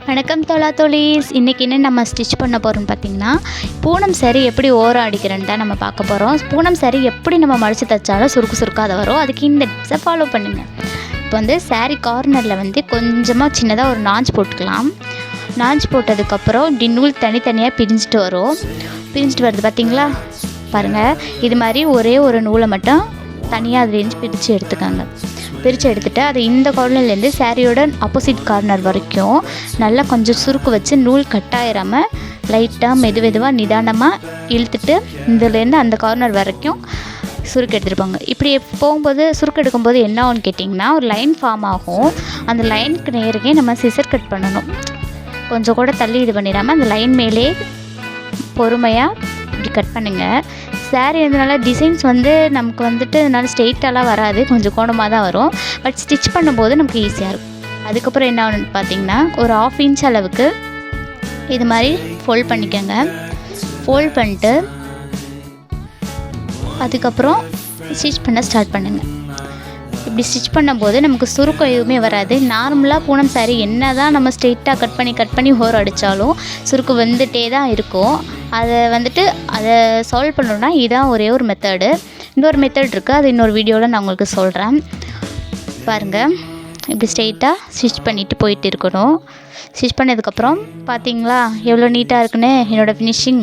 வணக்கம் தோழா தோழீஸ். இன்றைக்கி என்ன நம்ம ஸ்டிச் பண்ண போகிறோம்னு பார்த்திங்கன்னா, பூனம் சாரீ எப்படி ஓரம் அடிக்கிறேன்னு தான் நம்ம பார்க்க போகிறோம். பூனம் சாரீ எப்படி நம்ம மடித்து தைச்சாலும் சுருக்கு சுருக்காத வரும். அதுக்கு இந்த டிப்ஸை ஃபாலோ பண்ணுங்கள். இப்போ வந்து சாரீ கார்னரில் வந்து கொஞ்சமாக சின்னதாக ஒரு நாஞ்ச் போட்டுக்கலாம். நாஞ்ச் போட்டதுக்கப்புறம் இப்படி நூல் தனித்தனியாக பிரிஞ்சுட்டு வரும். பிரிஞ்சுட்டு வருது பார்த்திங்களா, பாருங்கள். இது மாதிரி ஒரே ஒரு நூலை மட்டும் தனியாக அதுலேருந்து பிரித்து எடுத்துக்கோங்க. பிரித்து எடுத்துகிட்டு அதை இந்த கார்னர்லேருந்து சாரியோட ஆப்போசிட் கார்னர் வரைக்கும் நல்லா கொஞ்சம் சுருக்கு வச்சு நூல் கட்டாயிராமல் லைட்டாக மெதுவாக நிதானமாக இழுத்துட்டு இதுலேருந்து அந்த கார்னர் வரைக்கும் சுருக்கு எடுத்துருப்பாங்க. இப்படி போகும்போது சுருக்கு எடுக்கும்போது என்ன ஆகும்னு கேட்டிங்கன்னா, ஒரு லைன் ஃபார்ம் ஆகும். அந்த லைனுக்கு நேருக்கே நம்ம சிசர் கட் பண்ணணும். கொஞ்சம் கூட தள்ளி இது பண்ணிடாமல் அந்த லைன் மேலே பொறுமையாக இப்படி கட் பண்ணுங்கள். சாரீ அதனால டிசைன்ஸ் வந்து நமக்கு வந்துட்டு அதனால ஸ்ட்ரெயிட்டாலாம் வராது, கொஞ்சம் கோணமாக தான் வரும். பட் ஸ்டிச் பண்ணும்போது நமக்கு ஈஸியாக இருக்கும். அதுக்கப்புறம் என்ன ஆகுன்னு பார்த்திங்கன்னா, ஒரு 1/2 இன்ச் அளவுக்கு இது மாதிரி ஃபோல்ட் பண்ணிக்கோங்க. ஃபோல்ட் பண்ணிட்டு அதுக்கப்புறம் ஸ்டிச் பண்ண ஸ்டார்ட் பண்ணுங்கள். இப்படி ஸ்டிச் பண்ணும்போது நமக்கு சுருக்கம் எதுவுமே வராது. நார்மலாக பூனம் சாரீ என்ன தான் நம்ம ஸ்ட்ரெயிட்டாக கட் பண்ணி ஓரம் அடித்தாலும் சுருக்கு வந்துகிட்டே தான் இருக்கும். அதை சால்வ் பண்ணணுன்னா இதுதான் ஒரே ஒரு மெத்தடு. இன்னொரு மெத்தட் இருக்குது, அது இன்னொரு வீடியோவில் நான் உங்களுக்கு சொல்கிறேன். பாருங்கள், இப்படி ஸ்ட்ரெயிட்டாக ஸ்டிச் பண்ணிவிட்டு போயிட்டு இருக்கணும். ஸ்டிச் பண்ணதுக்கப்புறம் பார்த்தீங்களா எவ்வளோ நீட்டாக இருக்குன்னு என்னோடய ஃபினிஷிங்.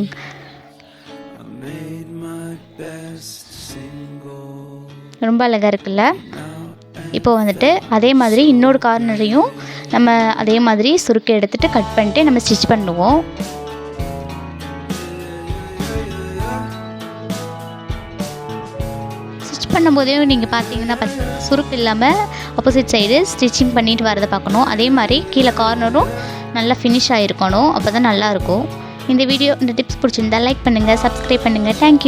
ரொம்ப அழகாக இருக்குல்ல. இப்போ வந்துட்டு அதே மாதிரி இன்னொரு கார்னரையும் நம்ம அதே மாதிரி சுருக்கு எடுத்துகிட்டு கட் பண்ணிட்டு நம்ம ஸ்டிச் பண்ணுவோம். ஸ்டிச் பண்ணும்போதே நீங்கள் பார்த்தீங்கன்னா சுருக்கு இல்லாமல் ஆப்போசிட் சைடு ஸ்டிச்சிங் பண்ணிட்டு வரதை பார்க்கணும். அதே மாதிரி கீழே கார்னரும் நல்லா ஃபினிஷ் ஆகிருக்கணும், அப்போ தான் நல்லாயிருக்கும். இந்த டிப்ஸ் பிடிச்சிருந்தா லைக் பண்ணுங்கள், சப்ஸ்கிரைப் பண்ணுங்கள். தேங்க்யூ.